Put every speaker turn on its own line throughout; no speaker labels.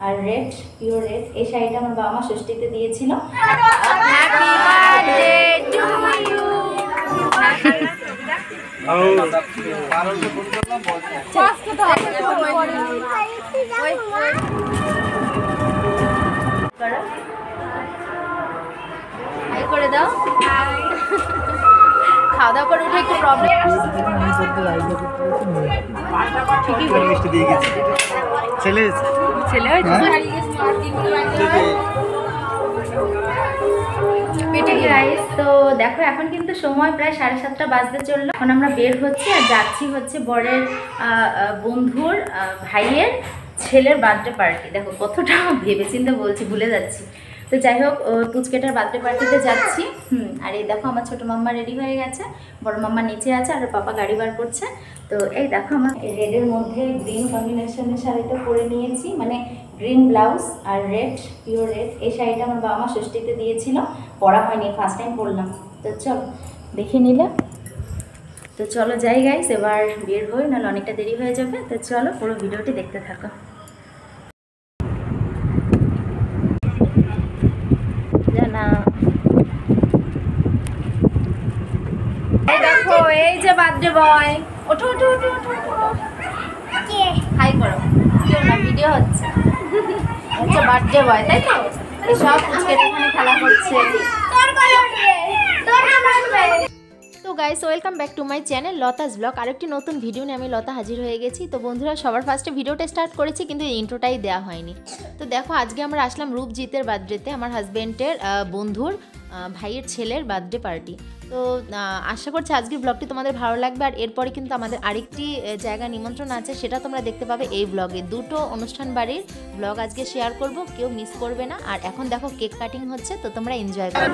আর red, pure red. এই শাড়িটা আমার বাবা মা ষষ্ঠীতে দিয়েছিল। করে দাও, খাওয়া দাওয়া করে উঠে একটু প্রবলেম। ছেলে গাইস, তো দেখো এখন কিন্তু সময় প্রায় 7:30 বাজতে চললো। এখন আমরা বের হচ্ছি আর যাচ্ছি হচ্ছে বরের বন্ধুর ভাইয়ের ছেলের বার্থডে পার্টি। দেখো কতটা ভেবেচিন্তে বলছি, ভুলে যাচ্ছি। তো যাই হোক, পুচকেটার বার্থডে পার্টিতে যাচ্ছি। আর এই দেখো আমার ছোটো মাম্মা রেডি হয়ে গেছে, বড় মাম্মা নিচে আছে আর পাপা গাড়ি বার করছে। তো এই দেখো আমার রেডের মধ্যে গ্রিন কম্বিনেশনের শাড়িটা পরে নিয়েছি, মানে গ্রিন ব্লাউজ আর রেড, পিওর রেড। এই শাড়িটা আমার বাবা মা ষষ্ঠীতে দিয়েছিল, পরা হয়নি, ফার্স্ট টাইম পরলাম। তো চলো দেখে নিলাম। তো চলো যাই গাইস, এবার বের হই, নাহলে অনেকটা দেরি হয়ে যাবে। তো চলো পুরো ভিডিওটি দেখতে থাকো। এই দেখো, এই যে বার্থডে বয়। ওঠো ওঠো ওঠো ওঠো, হাই করো। কেউ না, ভিডিও হচ্ছে। আচ্ছা বার্থডে বয়, তাই তো? সব পুচকের এখানে খেলা করছে। তো guys, welcome back to my channel Lata's blog. আরেকটি নতুন ভিডিও নিয়ে আমি লতা হাজির হয়ে গেছি। তো বন্ধুরা, সবার ফার্স্টে ভিডিওটা স্টার্ট করেছি, কিন্তু ইন্ট্রোটাই দেওয়া হয়নি। তো দেখো, আজকে আমরা আসলাম রূপজিতের বার্থডেতে, আমার হাজব্যান্ডের বন্ধুর ভাইয়ের ছেলের বার্থডে পার্টি। তো আশা করছি আজকের ব্লগটি তোমাদের ভালো লাগবে। আর এরপরে কিন্তু আমাদের আরেকটি জায়গা নিমন্ত্রণ আছে, সেটা তোমরা দেখতে পাবে এই ব্লগে। দুটো অনুষ্ঠান বাড়ির ব্লগ আজকে শেয়ার করব, কেউ মিস করবে না। আর এখন দেখো কেক কাটিং হচ্ছে, তো তোমরা এনজয় করো।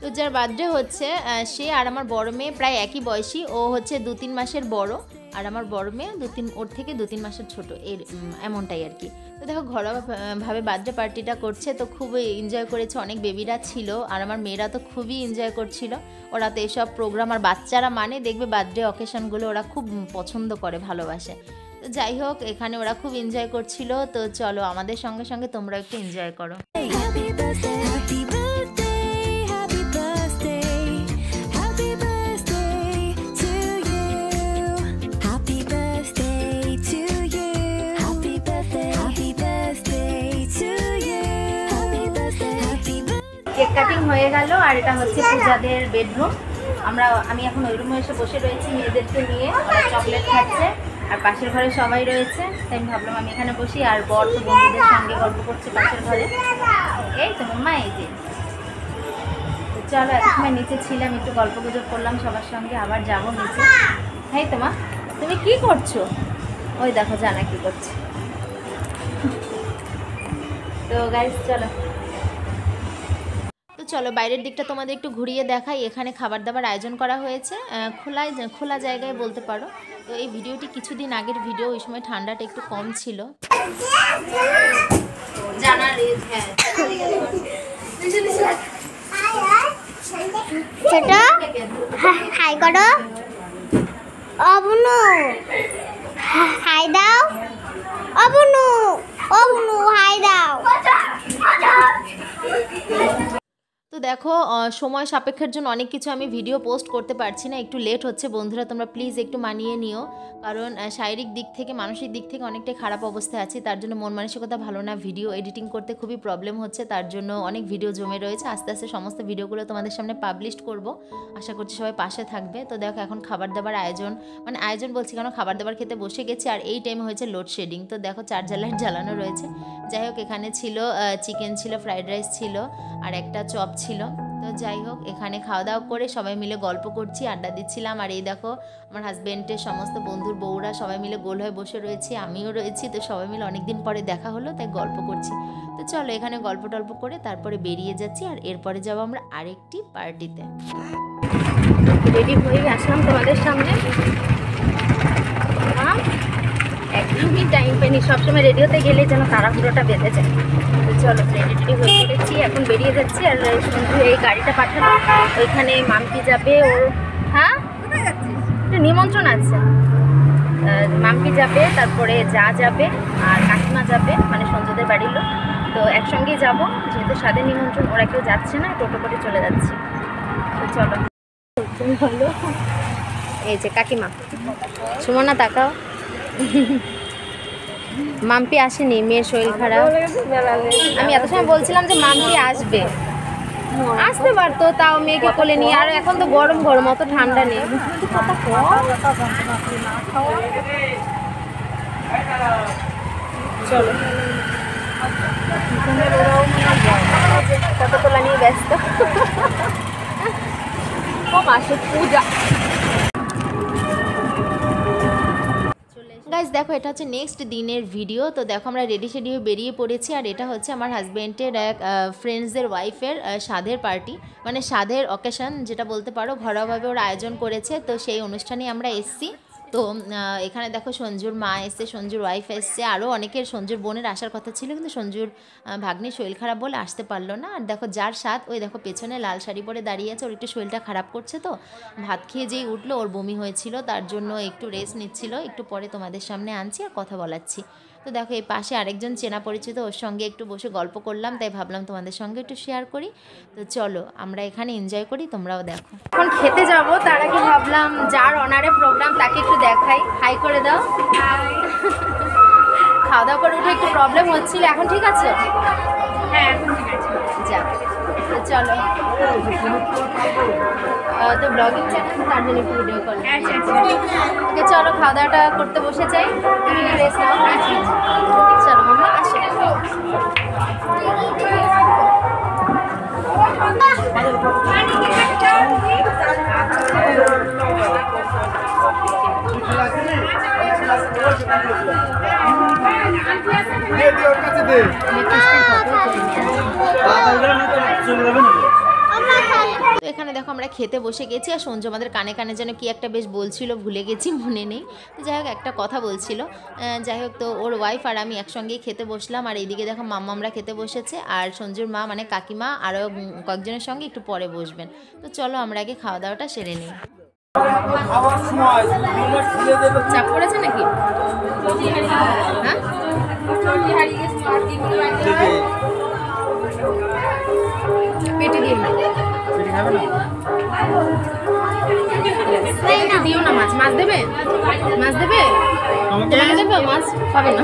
তো যার বার্থডে হচ্ছে সে আর আমার বড় মেয়ে প্রায় একই বয়সী। ও হচ্ছে 2-3 মাসের বড়, আর আমার বড় মেয়ে ওর থেকে 2-3 মাসের ছোট, এর এমনটাই আর কি। তো দেখো ঘরোয়াভাবে বার্থডে পার্টিটা করছে, তো খুবই এনজয় করেছে। অনেক বেবিরা ছিল, আর আমার মেয়েরা তো খুবই এনজয় করছিল। ওরা তো এসব প্রোগ্রাম, আর বাচ্চারা মানে দেখবে বার্থডে অকেশনগুলো ওরা খুব পছন্দ করে, ভালোবাসে। তো যাই হোক, এখানে ওরা খুব এনজয় করছিল। তো চলো আমাদের সঙ্গে সঙ্গে তোমরা একটু এনজয় করো। কেক কাটিং হয়ে গেল, আর এটা হচ্ছে পূজাদের বেডরুম। আমি এখন ওই রুমে এসে বসে রয়েছি মেয়েদেরকে নিয়ে। ওরা চকলেট খাচ্ছে, আর পাশের ঘরে সবাই রয়েছে, তাই আমি ভাবলাম আমি এখানে বসি। আর বর তো বন্ধুদের সঙ্গে গল্প করছে পাশের ঘরে। এই তো মাম্মা, এই যে। তো চলো, এক সময় নিচে ছিলাম, একটু গল্প গুজব করলাম সবার সঙ্গে, আবার যাবো নিচে। হ্যাঁ তো মা, তুমি কি করছো? ওই দেখো জানা কি করছে। তো গাইস চলো। তো চলো বাইরের দিকটা তোমাদের একটু ঘুরিয়ে দেখাই। এখানে খাবার দাবার আয়োজন করা হয়েছে, খোলা জায়গায় বলতে পারো। তো এই ভিডিওটি কিছুদিন আগের ভিডিও, ওই সময় ঠান্ডাটা একটু কম ছিল।
হাই করো, অবনু হাই দাও, অবনু অবনু হাই দাও।
তো দেখো, সময় সাপেক্ষের জন্য অনেক কিছু আমি ভিডিও পোস্ট করতে পারছি না, একটু লেট হচ্ছে। বন্ধুরা তোমরা প্লিজ একটু মানিয়ে নিও, কারণ শারীরিক দিক থেকে, মানসিক দিক থেকে অনেকটাই খারাপ অবস্থায় আছি। তার জন্য মন মানসিকতা ভালো না, ভিডিও এডিটিং করতে খুবই প্রবলেম হচ্ছে। তার জন্য অনেক ভিডিও জমে রয়েছে, আস্তে আস্তে সমস্ত ভিডিওগুলো তোমাদের সামনে পাবলিশ করব। আশা করছি সবাই পাশে থাকবে। তো দেখো এখন খাবার দাবার আয়োজন, মানে আয়োজন বলছি কেন, খাবার দাবার খেতে বসে গেছি। আর এই টাইমে হয়েছে লোডশেডিং। তো দেখো চার্জার লাইট জ্বালানো রয়েছে। যাই হোক, এখানে ছিল চিকেন ছিল, ফ্রাইড রাইস ছিল, আর একটা চপ ছিল। তো যাই হোক, এখানে খাওয়া দাওয়া করে সবাই মিলে গল্প করছি, আড্ডা দিচ্ছিলাম। আর এই দেখো আমার হাজব্যান্ডের সমস্ত বন্ধুর বউরা সবাই মিলে গোল হয়ে বসে রয়েছি, আমিও রয়েছি। তো সবাই মিলে অনেকদিন পরে দেখা হলো, তাই গল্প করছি। তো চলো এখানে গল্প টল্প করে তারপরে বেরিয়ে যাচ্ছি, আর এরপরে যাবো আমরা আরেকটি পার্টিতে। রেডি হয়ে আসলাম তোমাদের সামনে। একদমই টাইম পাইনি, সবসময় রেডি হতে গেলে যেন তাড়াহুড়োটা বেঁধে যায়। তো চলো রেডি টেডি হয়ে পড়েছি, এখন বেরিয়ে যাচ্ছি। আর শুধু এই গাড়িটা পাঠানো, ওইখানে মাম্পি যাবে ওর। হ্যাঁ, একটা নিমন্ত্রণ আছে, মাম্পি যাবে, তারপরে যা যাবে, আর কাকিমা যাবে, মানে সঞ্জয়দের বাড়ির লোক। তো একসঙ্গেই যাব, যেহেতু স্বাদের নিমন্ত্রণ, ওরা কেউ যাচ্ছে না, টোটো করে চলে যাচ্ছি। তো চলো। ভালো, এই যে কাকিমা, সুমনা তাকাও। মাম্পি আসেনি, মেয়ের শরীর খারাপ। আমি এত সময় বলছিলাম যে মাম্পি আসবে, আসতে পারতো, তাও মেয়েকে কোলে নিয়ে। আর এখন তো গরম গরম, অত ঠান্ডা নেই। চলো, কত তোলা নিয়ে ব্যস্ত। ও মাসে পূজা। গাইজ দেখো, এটা হচ্ছে নেক্সট দিনের ভিডিও। তো দেখো আমরা রেডি শেডি হয়ে বেরিয়ে পড়েছি। আর এটা হচ্ছে আমার হাজব্যান্ডের এক ফ্রেন্ডসদের ওয়াইফের স্বাদের পার্টি, মানে স্বাদের অকেশন যেটা বলতে পারো, ঘরোয়াভাবে ওরা আয়োজন করেছে। তো সেই অনুষ্ঠানে আমরা এসছি। তো এখানে দেখো সঞ্জুর মা এসছে, সঞ্জুর ওয়াইফ এসছে, আরও অনেকের, সঞ্জুর বোনের আসার কথা ছিল, কিন্তু সঞ্জুর ভাগ্নির শরীর খারাপ বলে আসতে পারলো না। আর দেখো যার স্বাদ, ওই দেখো পেছনে লাল শাড়ি পরে দাঁড়িয়ে আছে, ওর একটু শরীরটা খারাপ করছে। তো ভাত খেয়ে যেই উঠলো ওর বমি হয়েছিল, তার জন্য একটু রেস্ট নিচ্ছিল। একটু পরে তোমাদের সামনে আনছি আর কথা বলাচ্ছি। তো দেখো এই পাশে আরেকজন চেনা পরিচিত, ওর সঙ্গে একটু বসে গল্প করলাম, তাই ভাবলাম তোমাদের সঙ্গে একটু শেয়ার করি। তো চলো আমরা এখানে এনজয় করি, তোমরাও দেখো। এখন খেতে যাব, তার আগে ভাবলাম যার অনারে প্রোগ্রাম তাকে একটু দেখাই। হাই করে দাও। খাওয়া দাওয়া করে উঠে একটু প্রবলেম হচ্ছিল, এখন ঠিক আছে? হ্যাঁ এখন ঠিক আছে। যাক, তো চলো। তো ব্লগিং চ্যানেল, তার জন্য একটু ভিডিও কল। ওকে চলো, খাওয়া দাওয়াটা করতে বসে যাই। তুমি রেস্ট নাও। চলো মাম্মা, আসো। তো এখানে দেখো আমরা খেতে বসে গেছি। আর সঞ্জু আমাদের কানে কানে যেন কি একটা বেশ বলছিল, ভুলে গেছি, মনে নেই। তো যাই হোক একটা কথা বলছিল, যাই হোক। তো ওর ওয়াইফ আর আমি একসঙ্গেই খেতে বসলাম। আর এইদিকে দেখো মাম্মা আমরা খেতে বসেছে, আর সঞ্জুর মা মানে কাকিমা আরও কয়েকজনের সঙ্গে একটু পরে বসবেন। তো চলো আমরা আগে খাওয়া দাওয়াটা সেরে নিই। চাপ পড়েছে নাকি? হ্যাঁ, পেটে দিয়ে না, দিও না। মাছ, মাছ দেবে? মাছ দেবে? তোমাকে দেবে? মাছ পাবে না।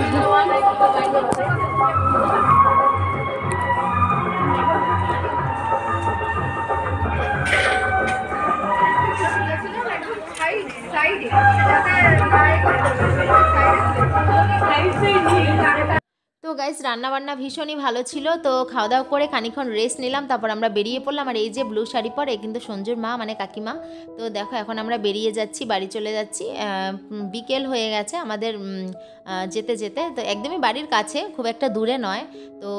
তো গাইস রান্নাবান্না ভীষণই ভালো ছিল। তো খাওয়া দাওয়া করে খানিকক্ষণ রেস্ট নিলাম, তারপর আমরা বেরিয়ে পড়লাম। আর এই যে ব্লু শাড়ি পরে কিন্তু সঞ্জুর মা মানে কাকিমা। তো দেখো এখন আমরা বেরিয়ে যাচ্ছি, বাড়ি চলে যাচ্ছি। বিকেল হয়ে গেছে আমাদের যেতে যেতে। তো একদমই বাড়ির কাছে, খুব একটা দূরে নয়। তো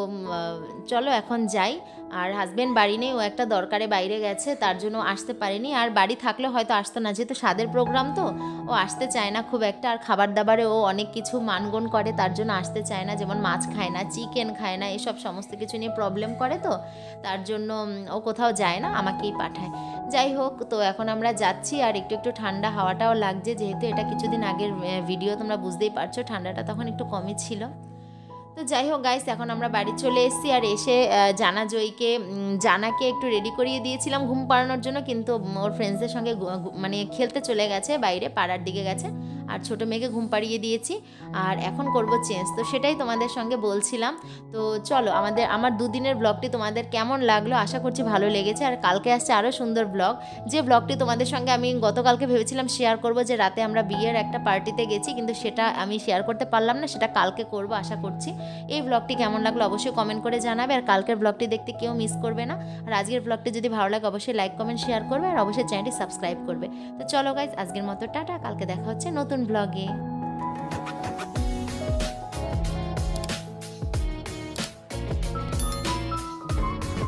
চলো এখন যাই। আর হাজব্যান্ড বাড়ি নেই, ও একটা দরকারে বাইরে গেছে, তার জন্য আসতে পারেনি। আর বাড়ি থাকলে হয়তো আসতো না, যেহেতু স্বাদের প্রোগ্রাম তো ও আসতে চায় না খুব একটা। আর খাবার দাবারে ও অনেক কিছু মানগণ করে, তার জন্য আসতে চায় না। যেমন মাছ খায় না, চিকেন খায় না, এসব সমস্ত কিছু নিয়ে প্রবলেম করে। তো তার জন্য ও কোথাও যায় না, আমাকেই পাঠায়। যাই হোক, তো এখন আমরা যাচ্ছি। আর একটু একটু ঠান্ডা হাওয়াটাও লাগছে, যেহেতু এটা কিছুদিন আগের ভিডিও, তোমরা বুঝতেই পারছো ঠান্ডাটা তখন একটু কমই ছিল। তো যাই হোক গাইস, এখন আমরা বাড়ি চলে এসেছি। আর এসে জানাকে একটু রেডি করিয়ে দিয়েছিলাম ঘুম পাড়ানোর জন্য, কিন্তু ওর ফ্রেন্ডসদের সঙ্গে মানে খেলতে চলে গেছে, বাইরে পাড়ার দিকে গেছে। আর ছোটো মেয়েকে ঘুম পাড়িয়ে দিয়েছি। আর এখন করব চেঞ্জ, তো সেটাই তোমাদের সঙ্গে বলছিলাম। তো চলো আমার দুদিনের ব্লগটি তোমাদের কেমন লাগলো, আশা করছি ভালো লেগেছে। আর কালকে আসছে আরও সুন্দর ব্লগ, যে ব্লগটি তোমাদের সঙ্গে আমি গতকালকে ভেবেছিলাম শেয়ার করব, যে রাতে আমরা বিয়ের একটা পার্টিতে গেছি, কিন্তু সেটা আমি শেয়ার করতে পারলাম না, সেটা কালকে করব আশা করছি। এই ব্লগটি কেমন লাগলো অবশ্যই কমেন্ট করে জানাবে। আর কালকের ব্লগটি দেখতে কেউ মিস করবে না। আর আজকের ব্লগটি যদি ভালো লাগে অবশ্যই লাইক কমেন্ট শেয়ার করবে, আর অবশ্যই চ্যানেলটি সাবস্ক্রাইব করবে। তো চলো গাইজ, আজকের মতো টাটা, কালকে দেখা হচ্ছে নতুন ব্লগে।